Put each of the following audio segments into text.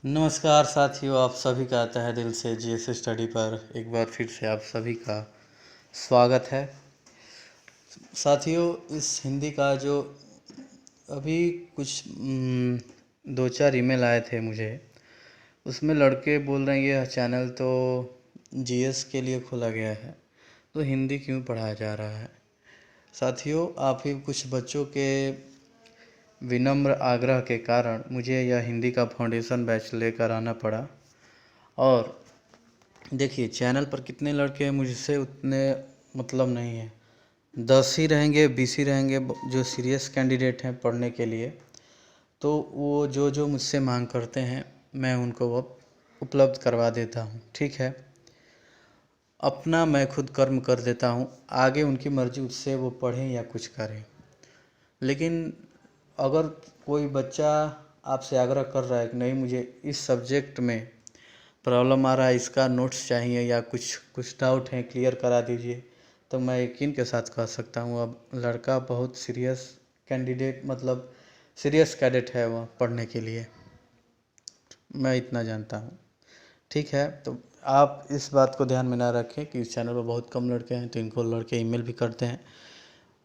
नमस्कार साथियों, आप सभी का तहे दिल से जीएस स्टडी पर एक बार फिर से आप सभी का स्वागत है। साथियों, इस हिंदी का जो अभी कुछ 2-4 ईमेल आए थे मुझे, उसमें लड़के बोल रहे हैं ये चैनल तो जीएस के लिए खोला गया है, तो हिंदी क्यों पढ़ाया जा रहा है। साथियों, आप ही कुछ बच्चों के विनम्र आग्रह के कारण मुझे यह हिंदी का फाउंडेशन बैच लेकर आना पड़ा। और देखिए, चैनल पर कितने लड़के हैं मुझसे उतने मतलब नहीं है। 10 ही रहेंगे, 20 ही रहेंगे जो सीरियस कैंडिडेट हैं पढ़ने के लिए। तो वो जो जो मुझसे मांग करते हैं मैं उनको वो उपलब्ध करवा देता हूँ, ठीक है। अपना मैं खुद कर्म कर देता हूँ, आगे उनकी मर्ज़ी, उससे वो पढ़ें या कुछ करें। लेकिन अगर कोई बच्चा आपसे आग्रह कर रहा है कि नहीं मुझे इस सब्जेक्ट में प्रॉब्लम आ रहा है, इसका नोट्स चाहिए या कुछ डाउट है क्लियर करा दीजिए, तो मैं यकीन के साथ कह सकता हूँ अब लड़का बहुत सीरियस कैंडिडेट मतलब सीरियस कैडेट है वह पढ़ने के लिए, मैं इतना जानता हूँ, ठीक है। तो आप इस बात को ध्यान में ना रखें कि इस चैनल पर बहुत कम लड़के हैं, तो इनको लड़के ईमेल भी करते हैं।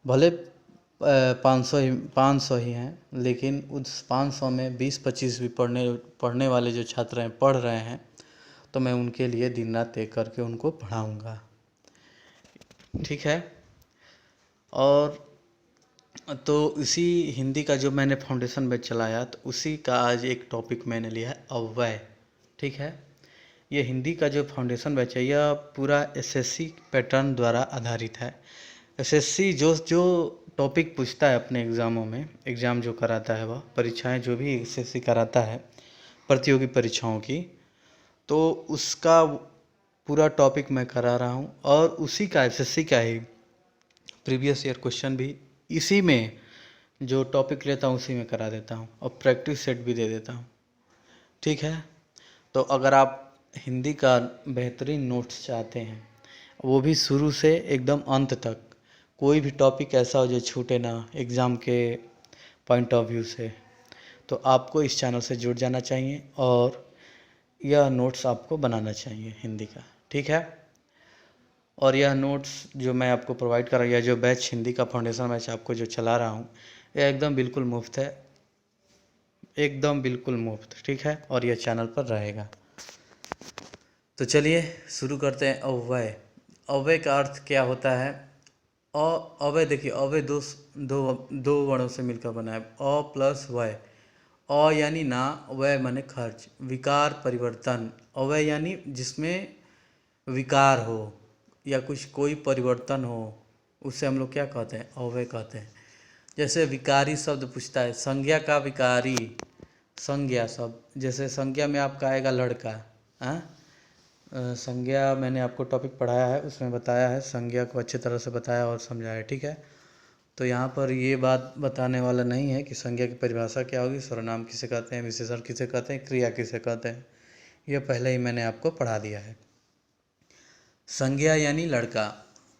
भले 500 ही हैं, लेकिन उस 500 में 20-25 भी पढ़ने वाले जो छात्र हैं पढ़ रहे हैं, तो मैं उनके लिए दिन रात एक करके उनको पढ़ाऊँगा, ठीक है। और तो इसी हिंदी का जो मैंने फाउंडेशन बैच चलाया, तो उसी का आज एक टॉपिक मैंने लिया है अव्यय, ठीक है। ये हिंदी का जो फाउंडेशन बैच है यह पूरा एसएससी पैटर्न द्वारा आधारित है। एसएससी जो जो टॉपिक पूछता है अपने एग्ज़ामों में, एग्ज़ाम जो कराता है वह परीक्षाएं जो भी एसएससी कराता है प्रतियोगी परीक्षाओं की, तो उसका पूरा टॉपिक मैं करा रहा हूँ। और उसी का एसएससी का ही प्रीवियस ईयर क्वेश्चन भी इसी में जो टॉपिक लेता हूँ उसी में करा देता हूँ, और प्रैक्टिस सेट भी दे देता हूँ, ठीक है। तो अगर आप हिंदी का बेहतरीन नोट्स चाहते हैं, वो भी शुरू से एकदम अंत तक, कोई भी टॉपिक ऐसा हो जो छूटे ना एग्ज़ाम के पॉइंट ऑफ व्यू से, तो आपको इस चैनल से जुड़ जाना चाहिए और यह नोट्स आपको बनाना चाहिए हिंदी का, ठीक है। और यह नोट्स जो मैं आपको प्रोवाइड कर रहा हूँ, या जो बैच हिंदी का फाउंडेशन बैच आपको जो चला रहा हूँ, यह एकदम बिल्कुल मुफ्त है, एकदम बिल्कुल मुफ्त, ठीक है। और यह चैनल पर रहेगा। तो चलिए शुरू करते हैं। अव्यय, अव्यय का अर्थ क्या होता है। अव्यय देखिए, अव्यय दो वर्णों से मिलकर बना है, अ प्लस वय। अ यानी ना, वय माने खर्च, विकार परिवर्तन। अव्यय यानी जिसमें विकार हो या कोई परिवर्तन हो, उसे हम लोग क्या कहते हैं, अव्यय कहते हैं। जैसे विकारी शब्द पूछता है, संज्ञा का विकारी, संज्ञा शब्द, जैसे संज्ञा में आपका आएगा लड़का। हाँ, संज्ञा मैंने आपको टॉपिक पढ़ाया है, उसमें बताया है, संज्ञा को अच्छी तरह से बताया और समझाया है, ठीक है। तो यहाँ पर ये बात बताने वाला नहीं है कि संज्ञा की परिभाषा क्या होगी, सर्वनाम किसे कहते हैं, विशेषण किसे कहते हैं, क्रिया किसे कहते हैं, यह पहले ही मैंने आपको पढ़ा दिया है। संज्ञा यानी लड़का,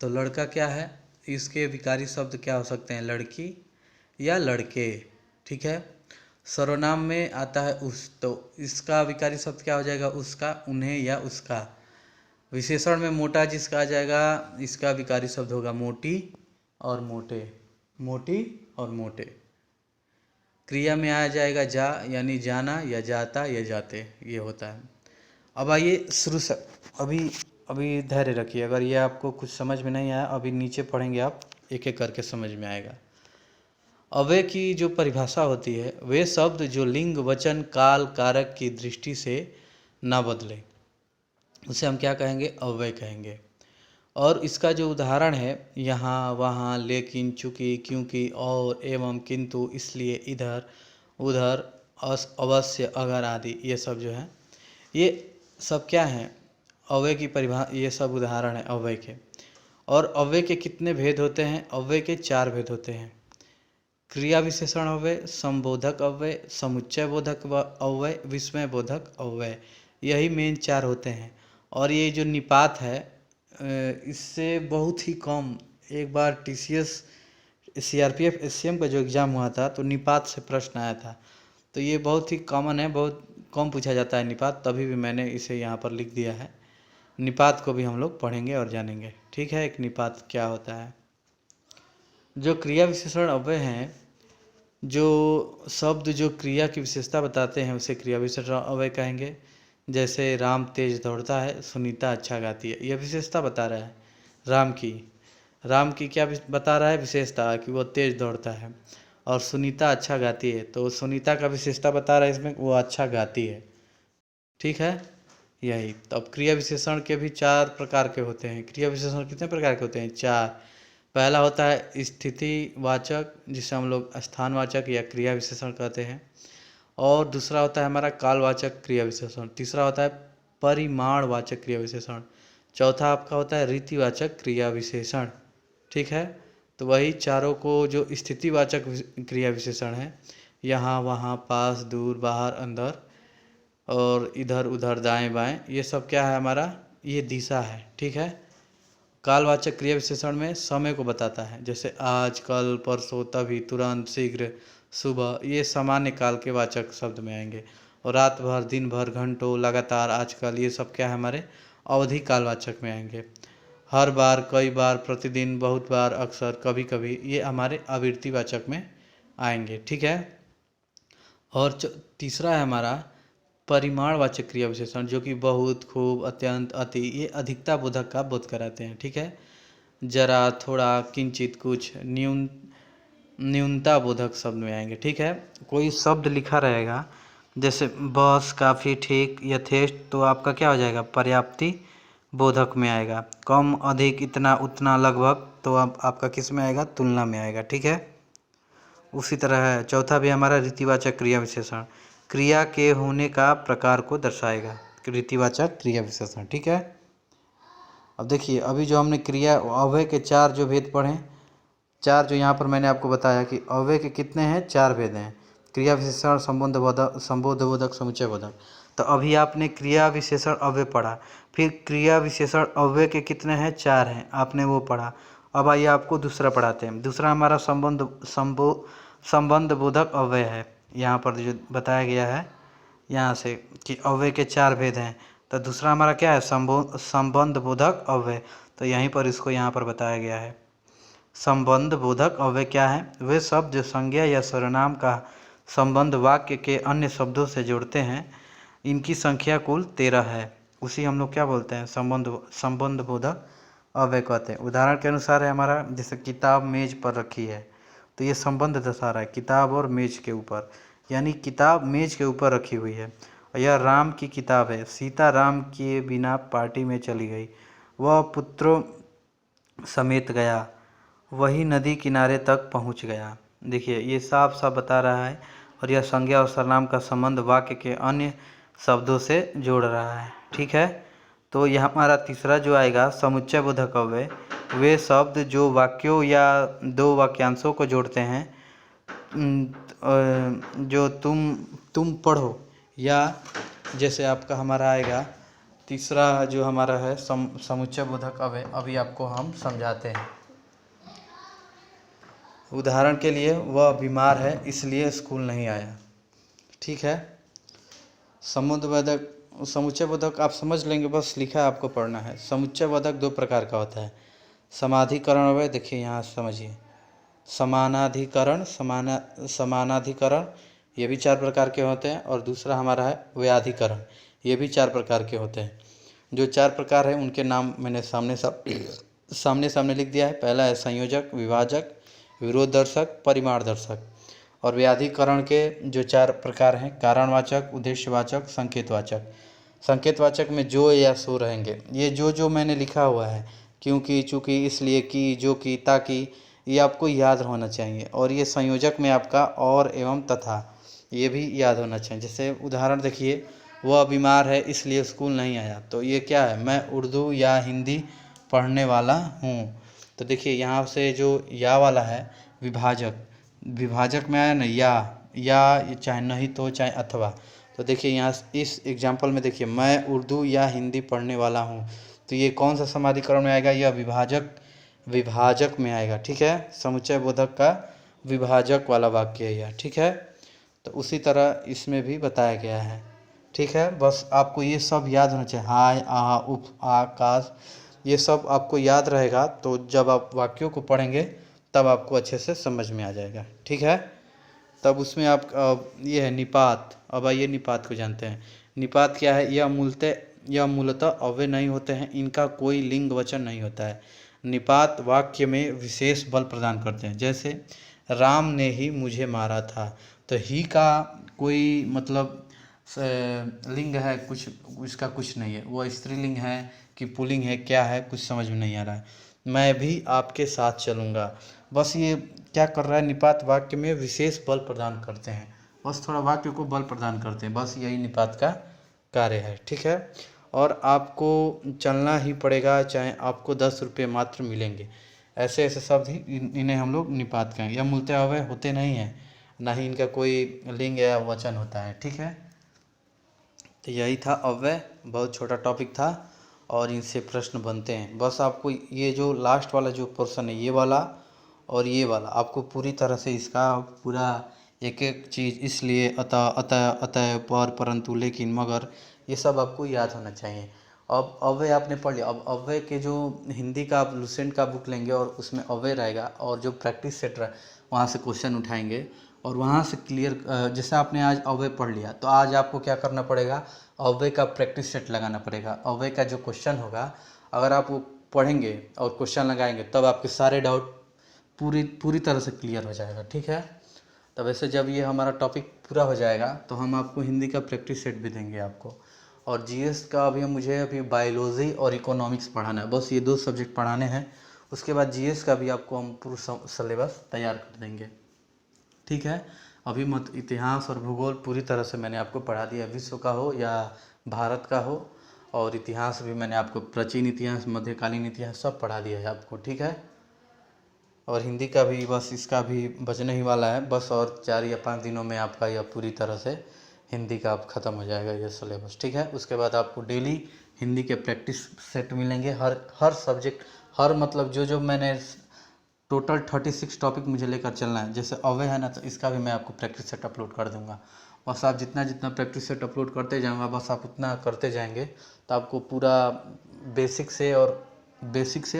तो लड़का क्या है, इसके विकारी शब्द क्या हो सकते हैं, लड़की या लड़के, ठीक है। सर्वनाम में आता है उस, तो इसका विकारी शब्द क्या हो जाएगा, उसका, उन्हें या उसका। विशेषण में मोटा जिसका आ जाएगा, इसका विकारी शब्द होगा मोटी और मोटे, मोटी और मोटे। क्रिया में आ जाएगा जा, यानी जाना या जाता या जाते, ये होता है। अब आइए शुरू से, अभी अभी धैर्य रखिए, अगर ये आपको कुछ समझ में नहीं आया, अभी नीचे पढ़ेंगे आप, एक एक करके समझ में आएगा। अव्यय की जो परिभाषा होती है, वे शब्द जो लिंग वचन काल कारक की दृष्टि से ना बदले, उसे हम क्या कहेंगे, अव्यय कहेंगे। और इसका जो उदाहरण है, यहाँ वहाँ, लेकिन, चूँकि, क्योंकि, और, एवं, किंतु, इसलिए, इधर, उधर, अवश्य, अगर आदि, ये सब जो है, ये सब क्या हैं, अव्यय की ये सब उदाहरण है अव्यय के। और अव्यय के कितने भेद होते हैं, अव्यय के 4 भेद होते हैं। क्रिया विशेषण अव्यय, संबोधक अव्यय, समुच्चय बोधक अव्यय, विस्मय बोधक अव्यय, यही मेन 4 होते हैं। और ये जो निपात है, इससे बहुत ही कम, एक बार टीसीएस सीआरपीएफ एससीएम का जो एग्ज़ाम हुआ था, तो निपात से प्रश्न आया था। तो ये बहुत ही कॉमन है, बहुत कम पूछा जाता है निपात, तभी भी मैंने इसे यहाँ पर लिख दिया है। निपात को भी हम लोग पढ़ेंगे और जानेंगे। ठीक है, एक निपात क्या होता है। जो क्रिया विशेषण अव्यय हैं, जो शब्द जो क्रिया की विशेषता बताते हैं उसे क्रिया विशेषण अव्यय कहेंगे। जैसे राम तेज दौड़ता है, सुनीता अच्छा गाती है, यह विशेषता बता रहा है राम की क्या बता रहा है विशेषता, कि वो तेज दौड़ता है। और सुनीता अच्छा गाती है, तो सुनीता का विशेषता बता रहा है इसमें, वो अच्छा गाती है। ठीक है, यही। तो अब क्रिया विशेषण के भी 4 प्रकार के होते हैं। क्रिया विशेषण कितने प्रकार के होते हैं? 4। पहला होता है स्थितिवाचक, जिसे हम लोग स्थानवाचक या क्रिया विशेषण कहते हैं। और दूसरा होता है हमारा कालवाचक क्रिया विशेषण। तीसरा होता है परिमाणवाचक क्रिया विशेषण। चौथा आपका होता है रीतिवाचक क्रिया विशेषण। ठीक है, तो वही चारों को, जो स्थितिवाचक क्रिया विशेषण है, यहाँ वहाँ, पास, दूर, बाहर, अंदर और इधर उधर, दाएं बाएं, ये सब क्या है हमारा, ये दिशा है। ठीक है। कालवाचक क्रिया विशेषण में समय को बताता है, जैसे आज, कल, परसों, तभी, तुरंत, शीघ्र, सुबह, ये सामान्य काल के वाचक शब्द में आएंगे। और रात भर, दिन भर, घंटों, लगातार, आजकल, ये सब क्या है हमारे अवधि कालवाचक में आएंगे। हर बार, कई बार, प्रतिदिन, बहुत बार, अक्सर, कभी कभी, ये हमारे आवृत्तिवाचक में आएंगे। ठीक है। और तीसरा है हमारा परिमाणवाचक क्रिया विशेषण, जो कि बहुत, खूब, अत्यंत, अति, ये अधिकता बोधक का बोध कराते हैं। ठीक है। जरा, थोड़ा, किंचित, कुछ, न्यूनता बोधक शब्द में आएंगे। ठीक है। कोई शब्द लिखा रहेगा, जैसे बस, काफ़ी, ठीक, यथेष्ट, तो आपका क्या हो जाएगा, पर्याप्ति बोधक में आएगा। कम, अधिक, इतना, उतना, लगभग, तो आपका किस में आएगा, तुलना में आएगा। ठीक है। उसी तरह है चौथा भी हमारा रीतिवाचक क्रिया विशेषण, क्रिया के होने का प्रकार को दर्शाएगा, रीतिवाचक क्रिया विशेषण। ठीक है। अब देखिए, अभी जो हमने क्रिया अव्यय के 4 जो भेद पढ़े, 4 जो यहाँ पर मैंने आपको बताया कि अव्यय के कितने हैं, 4 भेद हैं। क्रिया विशेषण, संबोधबोधक, समुच्चयबोधक। तो अभी आपने क्रिया विशेषण अव्यय पढ़ा, फिर क्रिया विशेषण अव्यय के कितने हैं, 4 हैं, आपने वो पढ़ा। अब आइए आपको दूसरा पढ़ाते हैं। दूसरा हमारा संबंधबोधक अव्यय है। यहाँ पर जो बताया गया है यहाँ से कि अव्यय के 4 भेद हैं, तो दूसरा हमारा क्या है, संबंधबोधक अव्यय। तो यहीं पर इसको यहाँ पर बताया गया है। संबंधबोधक अव्यय क्या है, वे शब्द जो संज्ञा या सर्वनाम का संबंध वाक्य के अन्य शब्दों से जोड़ते हैं, इनकी संख्या कुल 13 है। उसी हम लोग क्या बोलते हैं, संबंधबोधक अव्यय कहते हैं। उदाहरण के अनुसार है हमारा, जैसे किताब मेज पर रखी है, तो ये संबंध दर्शा रहा है किताब और मेज के ऊपर, यानी किताब मेज के ऊपर रखी हुई है। यह राम की किताब है, सीता राम के बिना पार्टी में चली गई, वह पुत्रों समेत गया, वही नदी किनारे तक पहुंच गया। देखिए, ये साफ साफ बता रहा है, और यह संज्ञा और सर्वनाम का संबंध वाक्य के अन्य शब्दों से जोड़ रहा है। ठीक है। तो यह हमारा तीसरा जो आएगा, समुच्चयबोधक अव्यय, वे शब्द जो वाक्यों या 2 वाक्यांशों को जोड़ते हैं, जो तुम पढ़ो, या जैसे आपका हमारा आएगा तीसरा जो हमारा है समुच्चयबोधक अव्यय, अभी आपको हम समझाते हैं। उदाहरण के लिए, वह बीमार है इसलिए स्कूल नहीं आया। ठीक है। समुच्चयबोधक आप समझ लेंगे, बस लिखा है, आपको पढ़ना है। समुच्चयबोधक 2 प्रकार का होता है। समाधिकरण अव्यय, देखिए यहाँ समझिए, समानाधिकरण, ये भी 4 प्रकार के होते हैं। और दूसरा हमारा है व्याधिकरण, ये भी 4 प्रकार के होते हैं। जो 4 प्रकार हैं उनके नाम मैंने सामने लिख दिया है। पहला है संयोजक, विभाजक, विरोधदर्शक, परिमाणदर्शक। और व्याधिकरण के जो 4 प्रकार हैं, कारणवाचक, उद्देश्यवाचक, संकेतवाचक। संकेतवाचक में जो या सो रहेंगे। ये जो मैंने लिखा हुआ है, क्योंकि, चूँकि, इसलिए, कि, जो कि, ताकि, ये आपको याद होना चाहिए। और ये संयोजक में आपका और, एवं, तथा, ये भी याद होना चाहिए। जैसे उदाहरण देखिए, वह बीमार है इसलिए स्कूल नहीं आया, तो ये क्या है, मैं उर्दू या हिंदी पढ़ने वाला हूँ। तो देखिए, यहाँ से जो या वाला है विभाजक में आया ना, या चाहे नहीं तो चाहे अथवा। तो देखिए यहाँ इस एग्जाम्पल में देखिए, मैं उर्दू या हिंदी पढ़ने वाला हूँ, तो ये कौन सा समाधिकरण में आएगा, यह विभाजक में आएगा। ठीक है। समुच्चयबोधक का विभाजक वाला वाक्य है यह। ठीक है। तो उसी तरह इसमें भी बताया गया है। ठीक है, बस आपको ये सब याद होना चाहिए, हाय आ उप आकाश, ये सब आपको याद रहेगा, तो जब आप वाक्यों को पढ़ेंगे तब आपको अच्छे से समझ में आ जाएगा। ठीक है, तब उसमें आप ये है निपात। अब आइए निपात को जानते हैं। निपात क्या है? यह मूलतः अव्यय नहीं होते हैं, इनका कोई लिंग वचन नहीं होता है। निपात वाक्य में विशेष बल प्रदान करते हैं। जैसे राम ने ही मुझे मारा था, तो ही का कोई मतलब लिंग है, कुछ उसका कुछ नहीं है, वो स्त्रीलिंग है कि पुल्लिंग है, क्या है, कुछ समझ में नहीं आ रहा है। मैं भी आपके साथ चलूँगा, बस ये क्या कर रहा है? निपात वाक्य में विशेष बल प्रदान करते हैं, बस थोड़ा वाक्य को बल प्रदान करते हैं, बस यही निपात का कार्य है। ठीक है, और आपको चलना ही पड़ेगा, चाहे आपको 10 रुपये मात्र मिलेंगे, ऐसे ऐसे शब्द ही इन्हें हम लोग निपात कहेंगे। यह मूलतः अव्यय होते नहीं हैं, ना ही इनका कोई लिंग या वचन होता है। ठीक है, तो यही था अव्यय, बहुत छोटा टॉपिक था और इनसे प्रश्न बनते हैं। बस आपको ये जो लास्ट वाला जो पोर्शन है, ये वाला और ये वाला, आपको पूरी तरह से इसका पूरा एक एक चीज़, इसलिए, अतः अतः अतः, पर, परंतु, लेकिन, मगर, ये सब आपको याद होना चाहिए। अब अव्यय आपने पढ़ लिया, अब अव्यय के जो हिंदी का आप लुसेंट का बुक लेंगे और उसमें अव्यय रहेगा, और जो प्रैक्टिस सेट रहा वहाँ से क्वेश्चन उठाएंगे और वहाँ से क्लियर, जैसे आपने आज अव्यय पढ़ लिया, तो आज आपको क्या करना पड़ेगा? अव्यय का प्रैक्टिस सेट लगाना पड़ेगा। अव्यय का जो क्वेश्चन होगा, अगर आप वो पढ़ेंगे और क्वेश्चन लगाएंगे, तब आपके सारे डाउट पूरी तरह से क्लियर हो जाएगा। ठीक है, तब ऐसे जब ये हमारा टॉपिक पूरा हो जाएगा, तो हम आपको हिंदी का प्रैक्टिस सेट भी देंगे आपको। और जीएस का मुझे अभी बायोलॉजी और इकोनॉमिक्स पढ़ाना है, बस ये 2 सब्जेक्ट पढ़ाने हैं। उसके बाद जीएस का भी आपको हम पूरा सिलेबस तैयार कर देंगे। ठीक है, अभी इतिहास और भूगोल पूरी तरह से मैंने आपको पढ़ा दिया, विश्व का हो या भारत का हो, और इतिहास भी मैंने आपको प्राचीन इतिहास, मध्यकालीन इतिहास सब पढ़ा दिया है आपको। ठीक है, और हिंदी का भी बस इसका भी बचने ही वाला है, बस और 4 या 5 दिनों में आपका यह पूरी तरह से हिंदी का अब ख़त्म हो जाएगा ये सिलेबस। ठीक है, उसके बाद आपको डेली हिंदी के प्रैक्टिस सेट मिलेंगे, हर सब्जेक्ट, हर मतलब जो मैंने टोटल 36 टॉपिक मुझे लेकर चलना है। जैसे अव्यय है ना, तो इसका भी मैं आपको प्रैक्टिस सेट अपलोड कर दूंगा। बस आप जितना जितना प्रैक्टिस सेट अपलोड करते जाऊँगा, बस आप उतना करते जाएंगे, तो आपको पूरा बेसिक से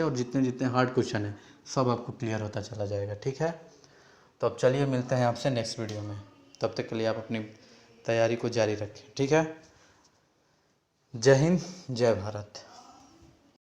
और जितने जितने हार्ड क्वेश्चन है सब आपको क्लियर होता चला जाएगा। ठीक है, तो अब चलिए मिलते हैं आपसे नेक्स्ट वीडियो में, तब तक के लिए आप अपनी तैयारी को जारी रखें। ठीक है, जय हिंद, जय भारत।